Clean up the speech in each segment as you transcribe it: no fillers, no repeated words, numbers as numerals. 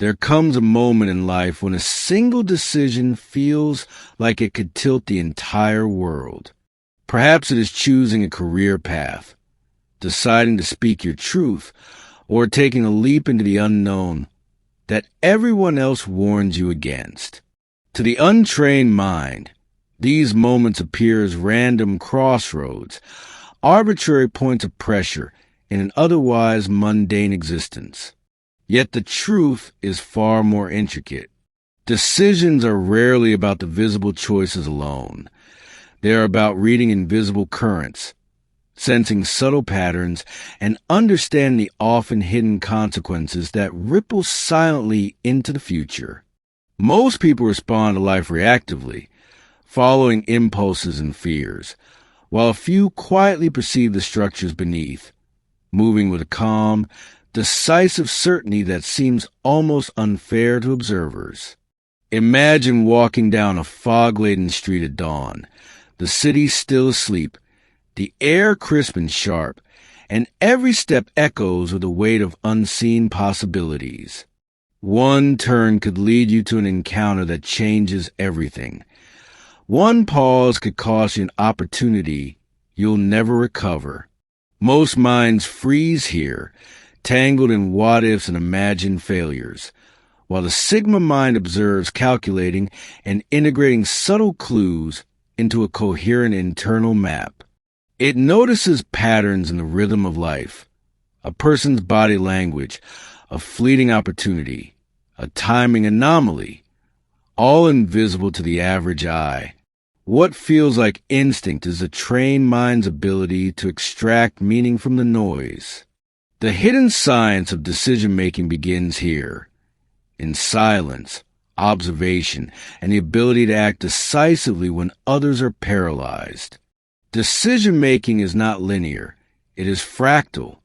There comes a moment in life when a single decision feels like it could tilt the entire world. Perhaps it is choosing a career path, deciding to speak your truth, or taking a leap into the unknown that everyone else warns you against. To the untrained mind, these moments appear as random crossroads, arbitrary points of pressure in an otherwise mundane existence. Yet the truth is far more intricate. Decisions are rarely about the visible choices alone. They are about reading invisible currents, sensing subtle patterns, and understanding the often hidden consequences that ripple silently into the future. Most people respond to life reactively, following impulses and fears, while a few quietly perceive the structures beneath, moving with a calm, decisive certainty that seems almost unfair to observers. Imagine walking down a fog-laden street at dawn, the city still asleep, the air crisp and sharp, and every step echoes with the weight of unseen possibilities. One turn could lead you to an encounter that changes everything. One pause could cost you an opportunity you'll never recover. Most minds freeze here, tangled in what-ifs and imagined failures, while the Sigma mind observes, calculating and integrating subtle clues into a coherent internal map. It notices patterns in the rhythm of life, a person's body language, a fleeting opportunity, a timing anomaly, all invisible to the average eye. What feels like instinct is a trained mind's ability to extract meaning from the noise. The hidden science of decision-making begins here, in silence, observation, and the ability to act decisively when others are paralyzed. Decision-making is not linear. It is fractal.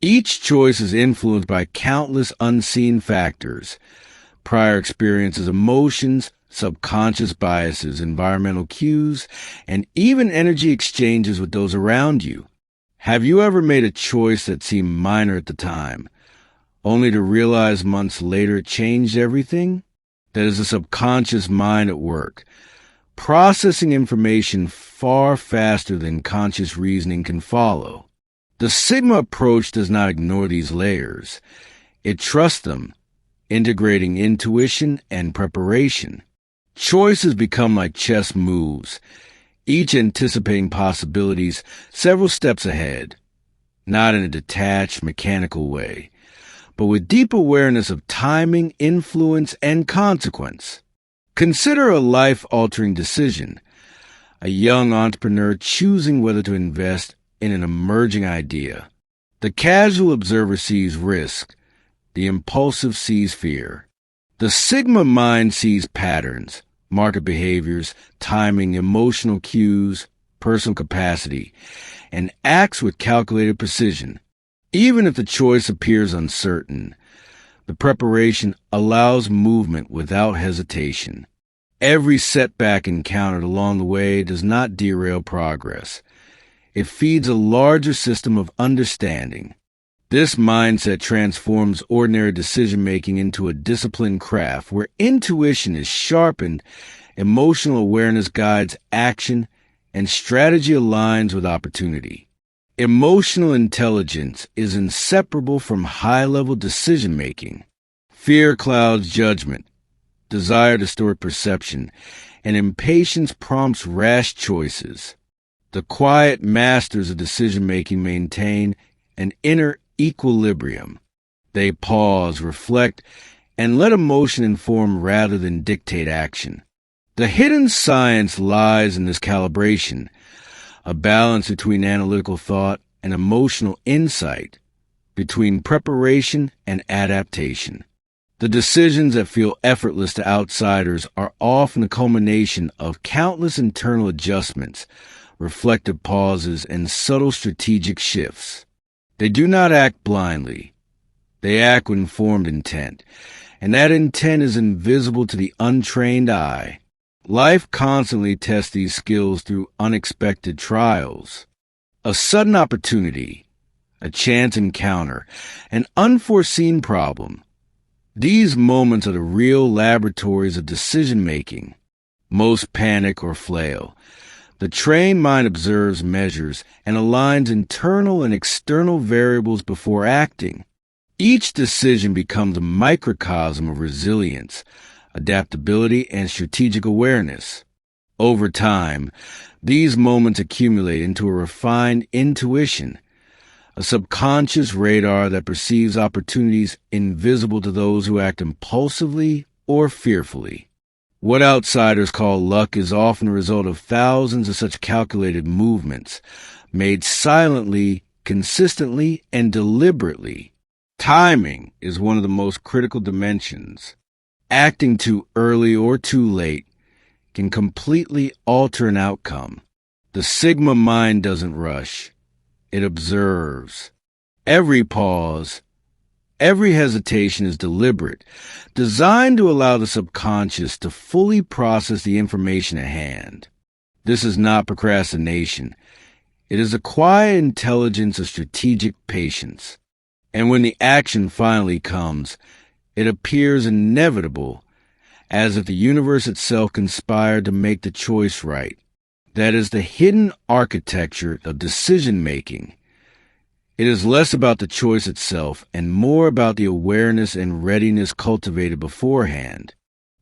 Each choice is influenced by countless unseen factors: prior experiences, emotions, subconscious biases, environmental cues, and even energy exchanges with those around you. Have you ever made a choice that seemed minor at the time, only to realize months later it changed everything? That is the subconscious mind at work, processing information far faster than conscious reasoning can follow. The Sigma approach does not ignore these layers. It trusts them, integrating intuition and preparation. Choices become like chess moves, each anticipating possibilities several steps ahead, not in a detached, mechanical way, but with deep awareness of timing, influence, and consequence. Consider a life-altering decision: a young entrepreneur choosing whether to invest in an emerging idea. The casual observer sees risk. The impulsive sees fear. The Sigma mind sees patterns, market behaviors, timing, emotional cues, personal capacity, and acts with calculated precision. Even if the choice appears uncertain, the preparation allows movement without hesitation. Every setback encountered along the way does not derail progress. It feeds a larger system of understanding. This mindset transforms ordinary decision-making into a disciplined craft where intuition is sharpened, emotional awareness guides action, and strategy aligns with opportunity. Emotional intelligence is inseparable from high-level decision-making. Fear clouds judgment, desire distorts perception, and impatience prompts rash choices. The quiet masters of decision-making maintain an inner equilibrium. They pause, reflect, and let emotion inform rather than dictate action. The hidden science lies in this calibration, a balance between analytical thought and emotional insight, between preparation and adaptation. The decisions that feel effortless to outsiders are often a culmination of countless internal adjustments, reflective pauses, and subtle strategic shifts. They do not act blindly. They act with informed intent, and that intent is invisible to the untrained eye. Life constantly tests these skills through unexpected trials. A sudden opportunity, a chance encounter, an unforeseen problem. These moments are the real laboratories of decision-making. Most panic or flail. The trained mind observes, measures, and aligns internal and external variables before acting. Each decision becomes a microcosm of resilience, adaptability, and strategic awareness. Over time, these moments accumulate into a refined intuition, a subconscious radar that perceives opportunities invisible to those who act impulsively or fearfully. What outsiders call luck is often the result of thousands of such calculated movements, made silently, consistently, and deliberately. Timing is one of the most critical dimensions. Acting too early or too late can completely alter an outcome. The Sigma mind doesn't rush. It observes. Every pause, every hesitation is deliberate, designed to allow the subconscious to fully process the information at hand. This is not procrastination. It is a quiet intelligence of strategic patience. And when the action finally comes, it appears inevitable, as if the universe itself conspired to make the choice right. That is the hidden architecture of decision-making. It is less about the choice itself and more about the awareness and readiness cultivated beforehand.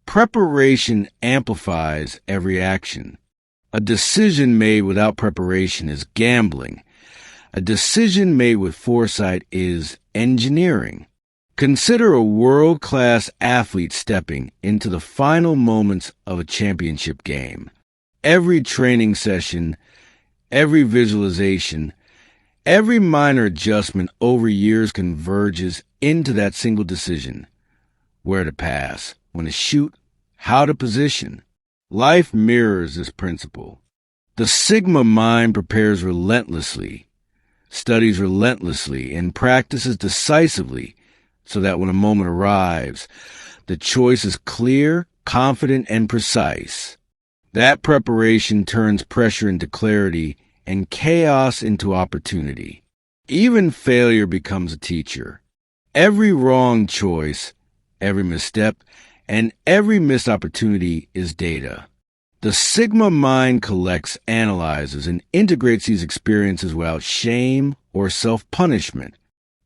Preparation amplifies every action. A decision made without preparation is gambling. A decision made with foresight is engineering. Consider a world-class athlete stepping into the final moments of a championship game. Every training session, every visualization, every minor adjustment over years converges into that single decision. Where to pass, when to shoot, how to position. Life mirrors this principle. The Sigma mind prepares relentlessly, studies relentlessly, and practices decisively so that when a moment arrives, the choice is clear, confident, and precise. That preparation turns pressure into clarity and chaos into opportunity. Even failure becomes a teacher. Every wrong choice, every misstep, and every missed opportunity is data. The Sigma mind collects, analyzes, and integrates these experiences without shame or self-punishment.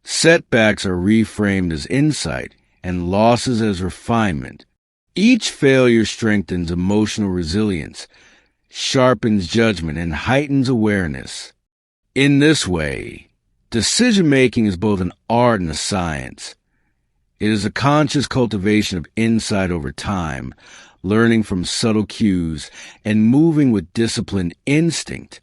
Setbacks are reframed as insight and losses as refinement. Each failure strengthens emotional resilience, sharpens judgment, and heightens awareness. In this way, decision-making is both an art and a science. It is a conscious cultivation of insight over time, learning from subtle cues, and moving with disciplined instinct.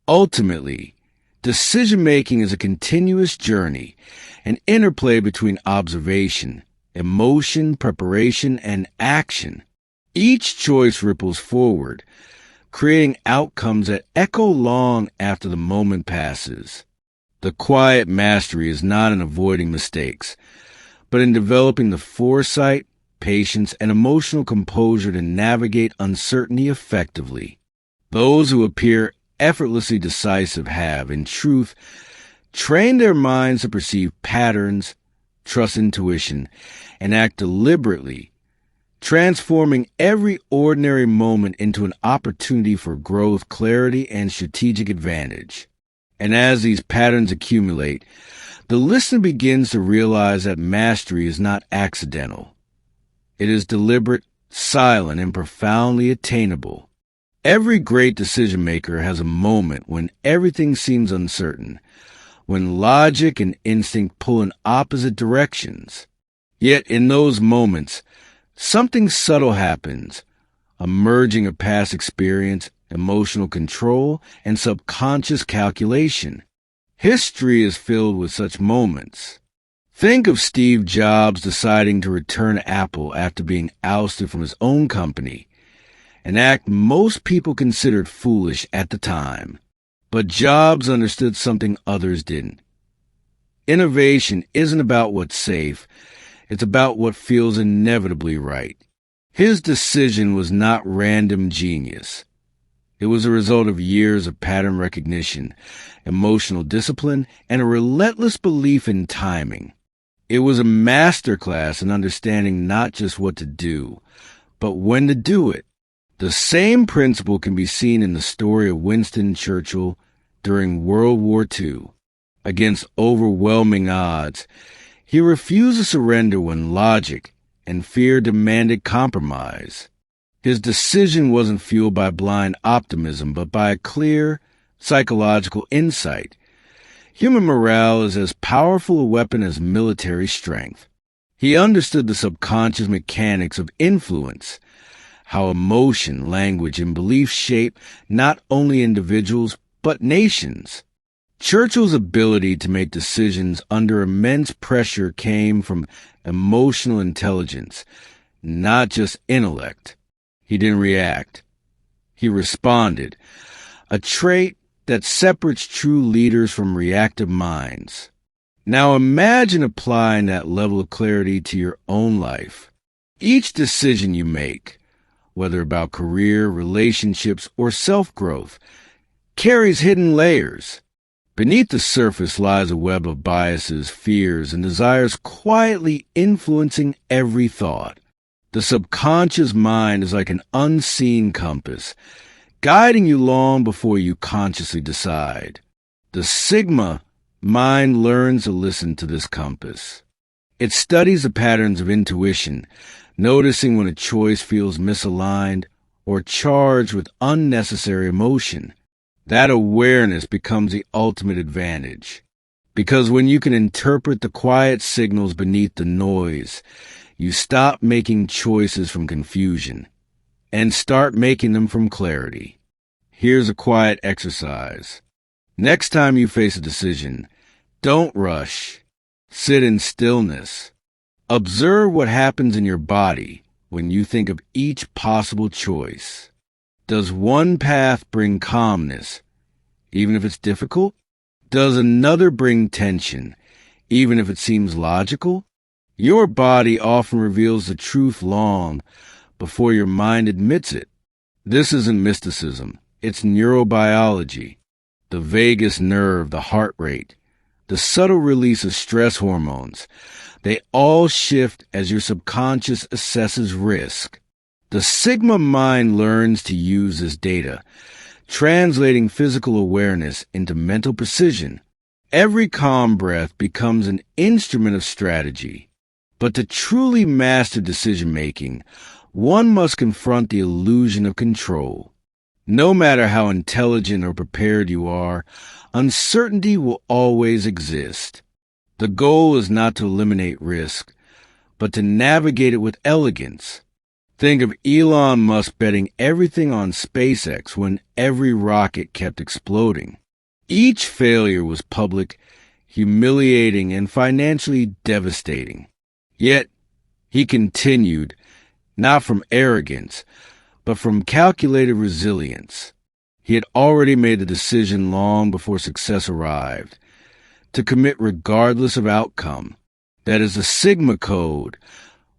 Ultimately, decision-making is a continuous journey, an interplay between observation, emotion, preparation, and action. Each choice ripples forward, creating outcomes that echo long after the moment passes. The quiet mastery is not in avoiding mistakes, but in developing the foresight, patience, and emotional composure to navigate uncertainty effectively. Those who appear effortlessly decisive have, in truth, trained their minds to perceive patterns, trust intuition, and act deliberately, transforming every ordinary moment into an opportunity for growth, clarity, and strategic advantage. And as these patterns accumulate, the listener begins to realize that mastery is not accidental. It is deliberate, silent, and profoundly attainable. Every great decision-maker has a moment when everything seems uncertain, when logic and instinct pull in opposite directions. Yet in those moments, something subtle happens, a merging of past experience, emotional control, and subconscious calculation. History is filled with such moments. Think of Steve Jobs deciding to return Apple after being ousted from his own company, an act most people considered foolish at the time. But Jobs understood something others didn't. Innovation isn't about what's safe, it's about what feels inevitably right. His decision was not random genius. It was a result of years of pattern recognition, emotional discipline, and a relentless belief in timing. It was a masterclass in understanding not just what to do, but when to do it. The same principle can be seen in the story of Winston Churchill during World War II. Against overwhelming odds, he refused to surrender when logic and fear demanded compromise. His decision wasn't fueled by blind optimism, but by a clear psychological insight. Human morale is as powerful a weapon as military strength. He understood the subconscious mechanics of influence, how emotion, language, and belief shape not only individuals, but nations. Churchill's ability to make decisions under immense pressure came from emotional intelligence, not just intellect. He didn't react. He responded, a trait that separates true leaders from reactive minds. Now imagine applying that level of clarity to your own life. Each decision you make, whether about career, relationships, or self-growth, carries hidden layers. Beneath the surface lies a web of biases, fears, and desires quietly influencing every thought. The subconscious mind is like an unseen compass, guiding you long before you consciously decide. The Sigma mind learns to listen to this compass. It studies the patterns of intuition, noticing when a choice feels misaligned or charged with unnecessary emotion. That awareness becomes the ultimate advantage. Because when you can interpret the quiet signals beneath the noise, you stop making choices from confusion and start making them from clarity. Here's a quiet exercise. Next time you face a decision, don't rush. Sit in stillness. Observe what happens in your body when you think of each possible choice. Does one path bring calmness, even if it's difficult? Does another bring tension, even if it seems logical? Your body often reveals the truth long before your mind admits it. This isn't mysticism. It's neurobiology. The vagus nerve, the heart rate, the subtle release of stress hormones, they all shift as your subconscious assesses risk. The Sigma mind learns to use this data, translating physical awareness into mental precision. Every calm breath becomes an instrument of strategy. But to truly master decision-making, one must confront the illusion of control. No matter how intelligent or prepared you are, uncertainty will always exist. The goal is not to eliminate risk, but to navigate it with elegance. Think of Elon Musk betting everything on SpaceX when every rocket kept exploding. Each failure was public, humiliating, and financially devastating. Yet, he continued, not from arrogance, but from calculated resilience. He had already made the decision long before success arrived, to commit regardless of outcome. That is the Sigma code.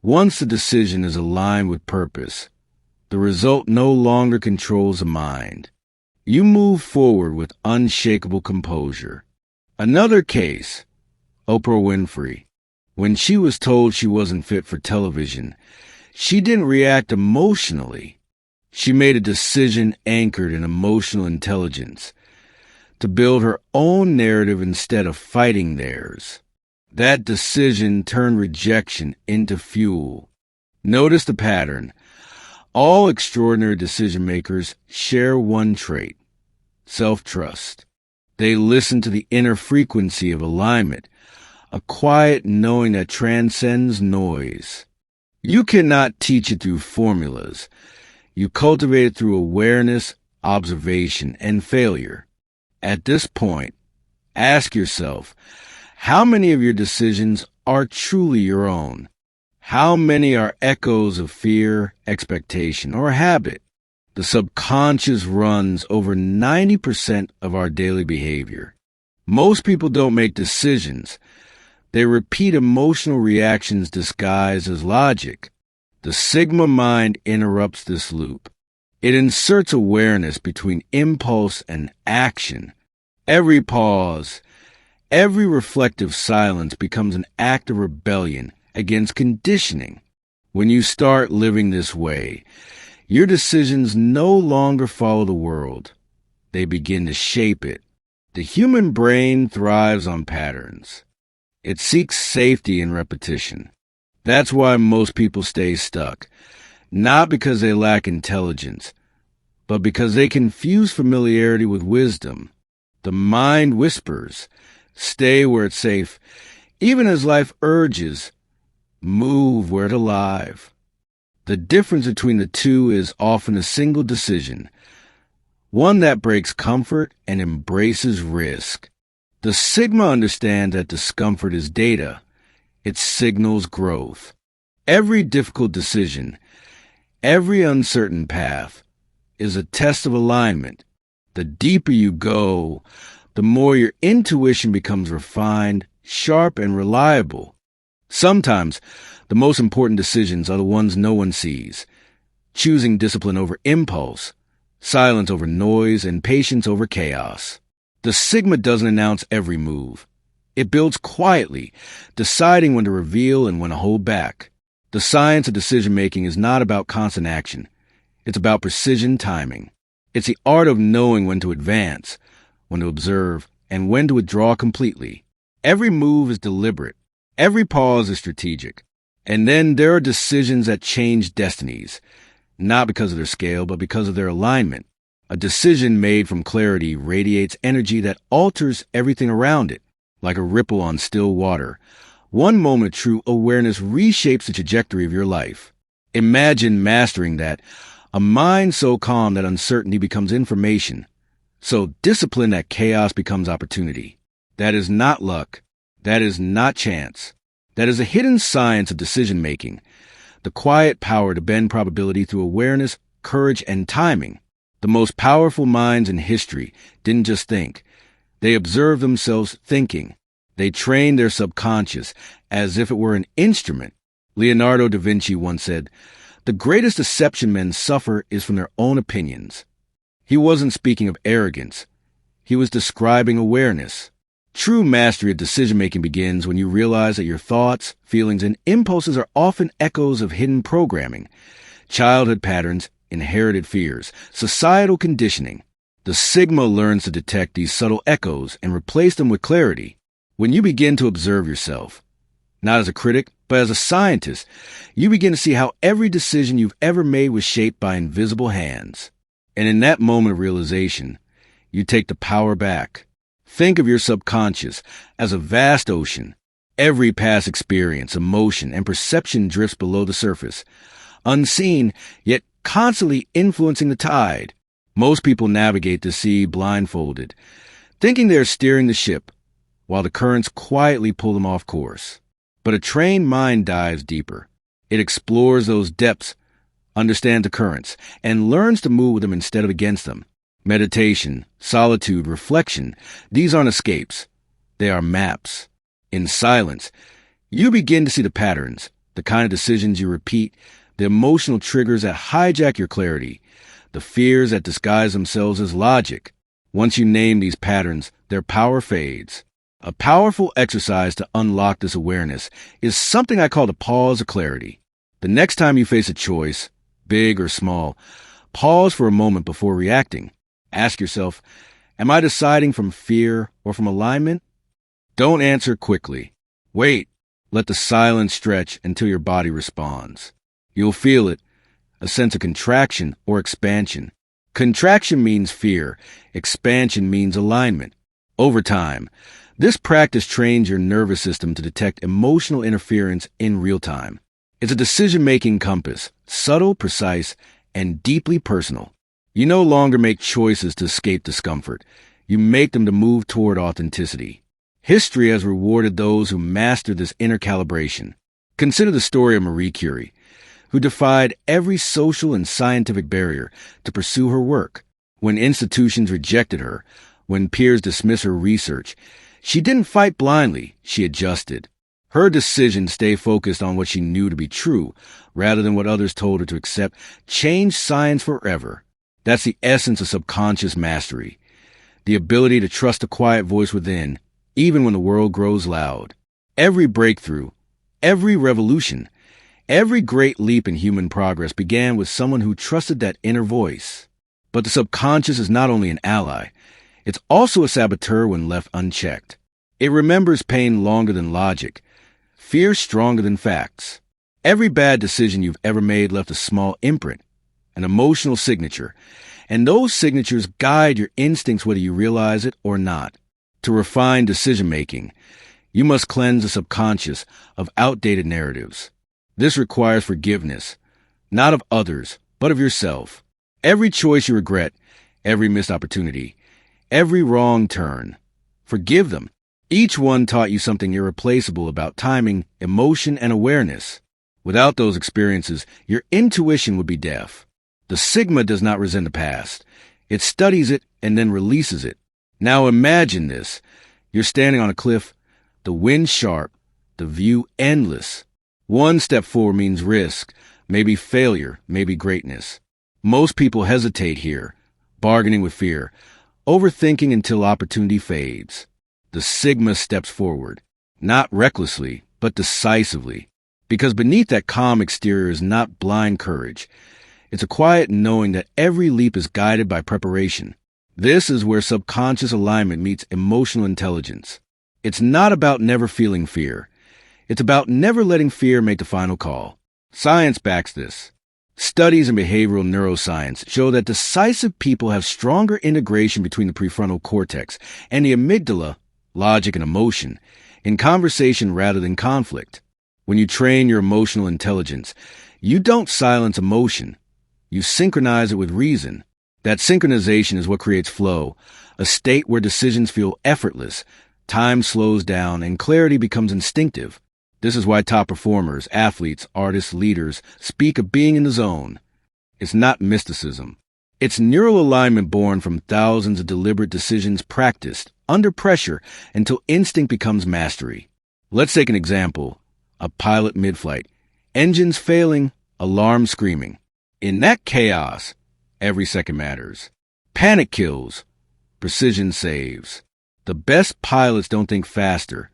Once the decision is aligned with purpose, the result no longer controls the mind. You move forward with unshakable composure. Another case, Oprah Winfrey. When she was told she wasn't fit for television, she didn't react emotionally. She made a decision anchored in emotional intelligence to build her own narrative instead of fighting theirs. That decision turned rejection into fuel. Notice the pattern. All extraordinary decision makers share one trait: self-trust. They listen to the inner frequency of alignment, a quiet knowing that transcends noise. You cannot teach it through formulas. You cultivate it through awareness, observation, and failure. At this point, ask yourself, how many of your decisions are truly your own? How many are echoes of fear, expectation, or habit? The subconscious runs over 90% of our daily behavior. Most people don't make decisions. They repeat emotional reactions disguised as logic. The Sigma mind interrupts this loop. It inserts awareness between impulse and action. Every pause, Every reflective silence becomes an act of rebellion against conditioning. When you start living this way, your decisions no longer follow the world. They begin to shape it. The human brain thrives on patterns. It seeks safety in repetition. That's why most people stay stuck. Not because they lack intelligence, but because they confuse familiarity with wisdom. The mind whispers, stay where it's safe, even as life urges, move where it's alive. The difference between the two is often a single decision, one that breaks comfort and embraces risk. The Sigma understands that discomfort is data. It signals growth. Every difficult decision, every uncertain path, is a test of alignment. The deeper you go, the more your intuition becomes refined, sharp, and reliable. Sometimes, the most important decisions are the ones no one sees. Choosing discipline over impulse, silence over noise, and patience over chaos. The Sigma doesn't announce every move. It builds quietly, deciding when to reveal and when to hold back. The science of decision-making is not about constant action. It's about precision timing. It's the art of knowing when to advance, when to observe, and when to withdraw completely. Every move is deliberate. Every pause is strategic. And then there are decisions that change destinies, not because of their scale, but because of their alignment. A decision made from clarity radiates energy that alters everything around it, like a ripple on still water. One moment of true awareness reshapes the trajectory of your life. Imagine mastering that, a mind so calm that uncertainty becomes information, so discipline that chaos becomes opportunity. That is not luck. That is not chance. That is a hidden science of decision-making, the quiet power to bend probability through awareness, courage, and timing. The most powerful minds in history didn't just think. They observed themselves thinking. They trained their subconscious as if it were an instrument. Leonardo da Vinci once said, "The greatest deception men suffer is from their own opinions." He wasn't speaking of arrogance. He was describing awareness. True mastery of decision-making begins when you realize that your thoughts, feelings, and impulses are often echoes of hidden programming, childhood patterns, inherited fears, societal conditioning. The Sigma learns to detect these subtle echoes and replace them with clarity. When you begin to observe yourself, not as a critic, but as a scientist, you begin to see how every decision you've ever made was shaped by invisible hands. And in that moment of realization, you take the power back. Think of your subconscious as a vast ocean. Every past experience, emotion, and perception drifts below the surface, unseen, yet constantly influencing the tide. Most people navigate the sea blindfolded, thinking they're steering the ship, while the currents quietly pull them off course. But a trained mind dives deeper. It explores those depths, understands the currents, and learns to move with them instead of against them. Meditation, solitude, reflection, these aren't escapes. They are maps. In silence, you begin to see the patterns, the kind of decisions you repeat, the emotional triggers that hijack your clarity, the fears that disguise themselves as logic. Once you name these patterns, their power fades. A powerful exercise to unlock this awareness is something I call the pause of clarity. The next time you face a choice, big or small, pause for a moment before reacting. Ask yourself, am I deciding from fear or from alignment? Don't answer quickly. Wait. Let the silence stretch until your body responds. You'll feel it, a sense of contraction or expansion. Contraction means fear. Expansion means alignment. Over time, this practice trains your nervous system to detect emotional interference in real time. It's a decision-making compass, subtle, precise, and deeply personal. You no longer make choices to escape discomfort. You make them to move toward authenticity. History has rewarded those who master this inner calibration. Consider the story of Marie Curie, who defied every social and scientific barrier to pursue her work. When institutions rejected her, when peers dismissed her research, she didn't fight blindly, she adjusted. Her decision to stay focused on what she knew to be true, rather than what others told her to accept, changed science forever. That's the essence of subconscious mastery. The ability to trust the quiet voice within, even when the world grows loud. Every breakthrough, every revolution, every great leap in human progress began with someone who trusted that inner voice. But the subconscious is not only an ally, it's also a saboteur when left unchecked. It remembers pain longer than logic, fear stronger than facts. Every bad decision you've ever made left a small imprint, an emotional signature, and those signatures guide your instincts whether you realize it or not. To refine decision-making, you must cleanse the subconscious of outdated narratives. This requires forgiveness, not of others, but of yourself. Every choice you regret, every missed opportunity, every wrong turn, forgive them. Each one taught you something irreplaceable about timing, emotion, and awareness. Without those experiences, your intuition would be deaf. The Sigma does not resent the past. It studies it and then releases it. Now imagine this. You're standing on a cliff, the wind sharp, the view endless. One step forward means risk, maybe failure, maybe greatness. Most people hesitate here, bargaining with fear, overthinking until opportunity fades. The Sigma steps forward, not recklessly, but decisively. Because beneath that calm exterior is not blind courage. It's a quiet knowing that every leap is guided by preparation. This is where subconscious alignment meets emotional intelligence. It's not about never feeling fear. It's about never letting fear make the final call. Science backs this. Studies in behavioral neuroscience show that decisive people have stronger integration between the prefrontal cortex and the amygdala, logic and emotion, in conversation rather than conflict. When you train your emotional intelligence, you don't silence emotion. You synchronize it with reason. That synchronization is what creates flow, a state where decisions feel effortless, time slows down, and clarity becomes instinctive. This is why top performers, athletes, artists, leaders speak of being in the zone. It's not mysticism. It's neural alignment born from thousands of deliberate decisions practiced under pressure until instinct becomes mastery. Let's take an example. A pilot mid-flight. Engines failing, alarm screaming. In that chaos, every second matters. Panic kills. Precision saves. The best pilots don't think faster.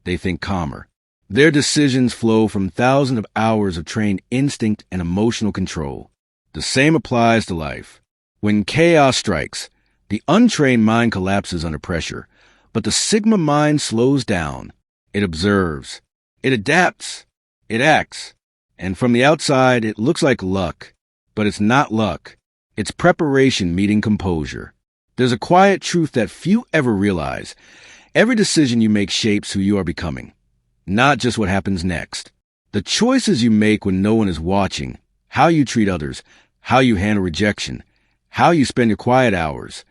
They think calmer. Their decisions flow from thousands of hours of trained instinct and emotional control. The same applies to life. When chaos strikes, the untrained mind collapses under pressure, but the Sigma mind slows down. It observes. It adapts. It acts. And from the outside, it looks like luck. But it's not luck. It's preparation meeting composure. There's a quiet truth that few ever realize. Every decision you make shapes who you are becoming, not just what happens next. The choices you make when no one is watching, how you treat others, how you handle rejection, how you spend your quiet hours,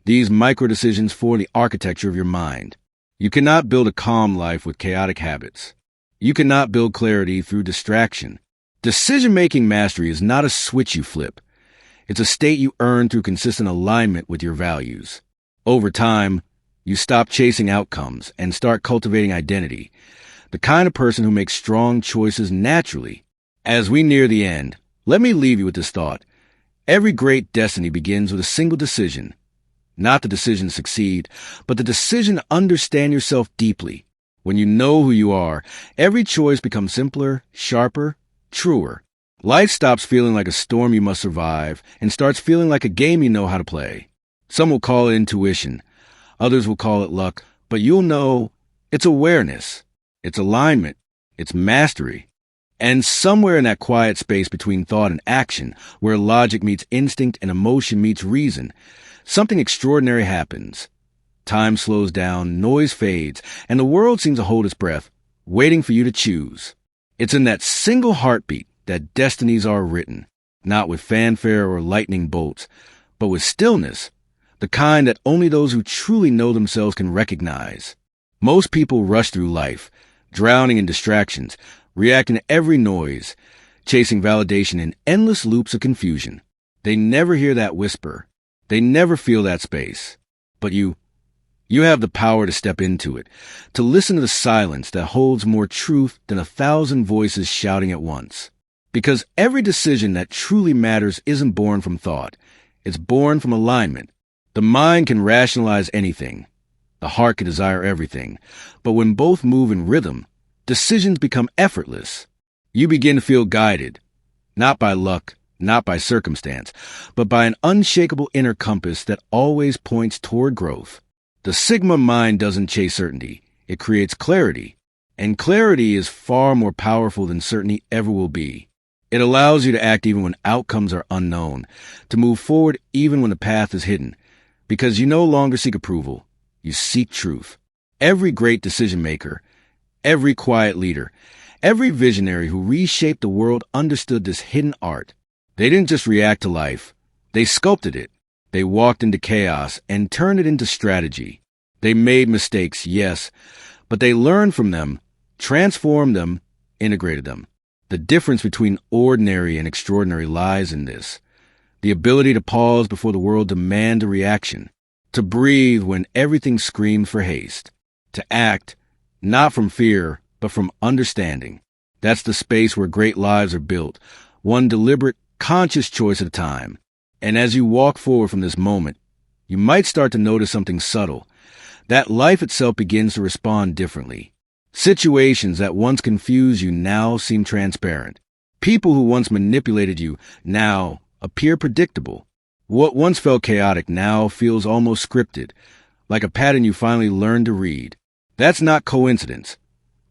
these micro decisions form the architecture of your mind. You cannot build a calm life with chaotic habits. You cannot build clarity through distraction. Decision-making mastery is not a switch you flip. It's a state you earn through consistent alignment with your values. Over time, you stop chasing outcomes and start cultivating identity, the kind of person who makes strong choices naturally. As we near the end, let me leave you with this thought. Every great destiny begins with a single decision. Not the decision to succeed, but the decision to understand yourself deeply. When you know who you are, every choice becomes simpler, sharper, truer. Life stops feeling like a storm you must survive and starts feeling like a game you know how to play. Some will call it intuition. Others will call it luck. But you'll know it's awareness. It's alignment. It's mastery. And somewhere in that quiet space between thought and action, where logic meets instinct and emotion meets reason, something extraordinary happens. Time slows down, noise fades, and the world seems to hold its breath, waiting for you to choose. It's in that single heartbeat that destinies are written, not with fanfare or lightning bolts, but with stillness, the kind that only those who truly know themselves can recognize. Most people rush through life, drowning in distractions, reacting to every noise, chasing validation in endless loops of confusion. They never hear that whisper. They never feel that space. But you have the power to step into it, to listen to the silence that holds more truth than 1,000 voices shouting at once. Because every decision that truly matters isn't born from thought. It's born from alignment. The mind can rationalize anything. The heart can desire everything, but when both move in rhythm, decisions become effortless. You begin to feel guided, not by luck, not by circumstance, but by an unshakable inner compass that always points toward growth. The Sigma mind doesn't chase certainty. It creates clarity. And clarity is far more powerful than certainty ever will be. It allows you to act even when outcomes are unknown, to move forward even when the path is hidden, because you no longer seek approval. You seek truth. Every great decision maker, every quiet leader, every visionary who reshaped the world understood this hidden art. They didn't just react to life. They sculpted it. They walked into chaos and turned it into strategy. They made mistakes, yes, but they learned from them, transformed them, integrated them. The difference between ordinary and extraordinary lies in this. The ability to pause before the world demands a reaction. To breathe when everything screams for haste. To act, not from fear, but from understanding. That's the space where great lives are built, one deliberate, conscious choice at a time. And as you walk forward from this moment, you might start to notice something subtle. That life itself begins to respond differently. Situations that once confused you now seem transparent. People who once manipulated you now appear predictable. What once felt chaotic now feels almost scripted, like a pattern you finally learned to read. That's not coincidence.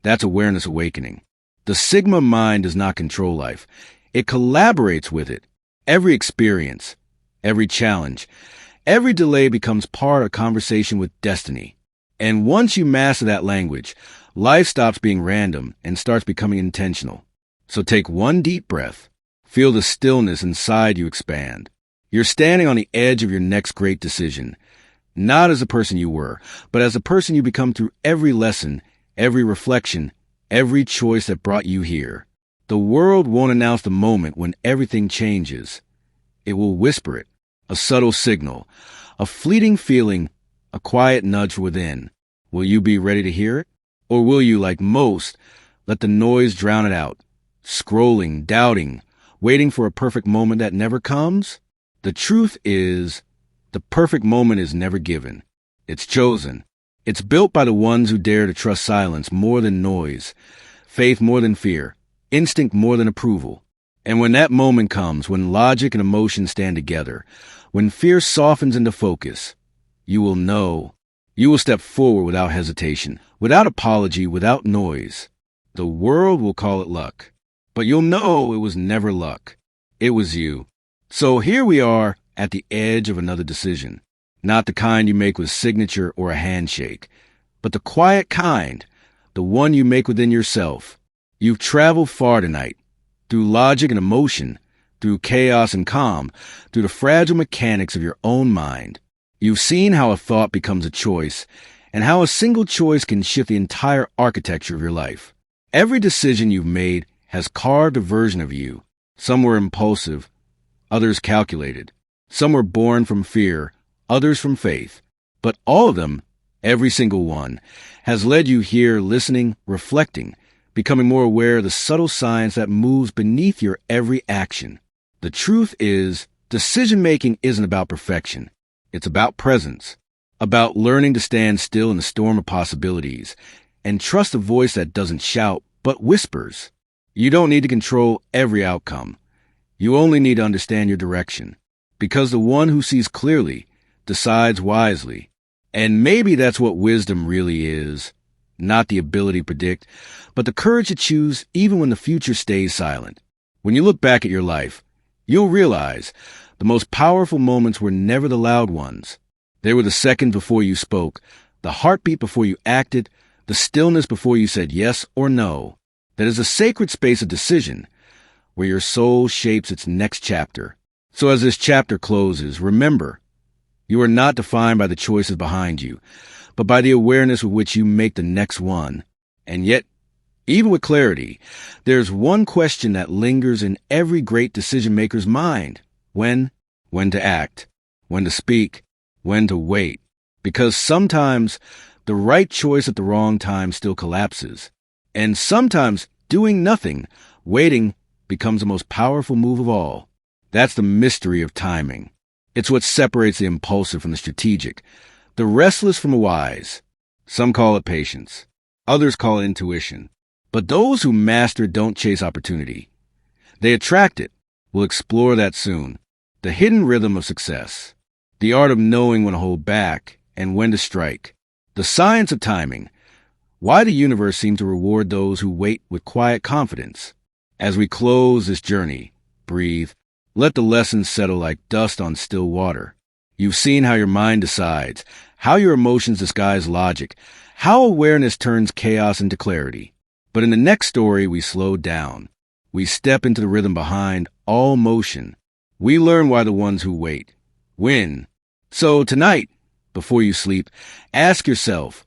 That's awareness awakening. The Sigma mind does not control life. It collaborates with it. Every experience, every challenge, every delay becomes part of a conversation with destiny. And once you master that language, life stops being random and starts becoming intentional. So take one deep breath. Feel the stillness inside you expand. You're standing on the edge of your next great decision, not as the person you were, but as the person you become through every lesson, every reflection, every choice that brought you here. The world won't announce the moment when everything changes. It will whisper it, a subtle signal, a fleeting feeling, a quiet nudge within. Will you be ready to hear it? Or will you, like most, let the noise drown it out, scrolling, doubting, waiting for a perfect moment that never comes? The truth is, the perfect moment is never given. It's chosen. It's built by the ones who dare to trust silence more than noise, faith more than fear, instinct more than approval. And when that moment comes, when logic and emotion stand together, when fear softens into focus, you will know. You will step forward without hesitation, without apology, without noise. The world will call it luck, but you'll know it was never luck. It was you. So here we are at the edge of another decision, not the kind you make with signature or a handshake, but the quiet kind, the one you make within yourself. You've traveled far tonight, through logic and emotion, through chaos and calm, through the fragile mechanics of your own mind. You've seen how a thought becomes a choice, and how a single choice can shift the entire architecture of your life. Every decision you've made has carved a version of you. Some were impulsive, others calculated. Some were born from fear, others from faith. But all of them, every single one, has led you here listening, reflecting, becoming more aware of the subtle science that moves beneath your every action. The truth is, decision-making isn't about perfection. It's about presence, about learning to stand still in the storm of possibilities and trust a voice that doesn't shout but whispers. You don't need to control every outcome. You only need to understand your direction, because the one who sees clearly decides wisely. And maybe that's what wisdom really is, not the ability to predict, but the courage to choose even when the future stays silent. When you look back at your life, you'll realize the most powerful moments were never the loud ones. They were the seconds before you spoke, the heartbeat before you acted, the stillness before you said yes or no. That is a sacred space of decision, where your soul shapes its next chapter. So as this chapter closes, remember, you are not defined by the choices behind you, but by the awareness with which you make the next one. And yet, even with clarity, there's one question that lingers in every great decision maker's mind. When to act, when to speak, when to wait. Because sometimes the right choice at the wrong time still collapses. And sometimes doing nothing, waiting, becomes the most powerful move of all. That's the mystery of timing. It's what separates the impulsive from the strategic, The restless from the wise. Some call it patience. Others call it intuition. But those who master it don't chase opportunity. They attract it. We'll explore that soon. The hidden rhythm of success. The art of knowing when to hold back and when to strike. The science of timing. Why the universe seems to reward those who wait with quiet confidence. As we close this journey, breathe. Let the lessons settle like dust on still water. You've seen how your mind decides, how your emotions disguise logic, how awareness turns chaos into clarity. But in the next story, we slow down. We step into the rhythm behind all motion. We learn why the ones who wait win. So tonight, before you sleep, ask yourself,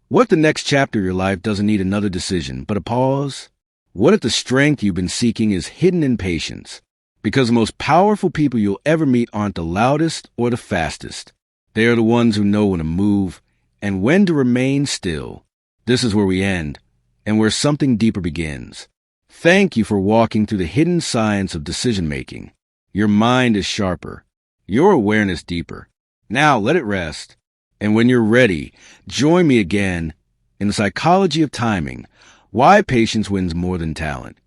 what if the next chapter of your life doesn't need another decision, but a pause? What if the strength you've been seeking is hidden in patience? Because the most powerful people you'll ever meet aren't the loudest or the fastest. They are the ones who know when to move and when to remain still. This is where we end and where something deeper begins. Thank you for walking through the hidden science of decision-making. Your mind is sharper, your awareness deeper. Now let it rest. And when you're ready, join me again in the psychology of timing, why patience wins more than talent.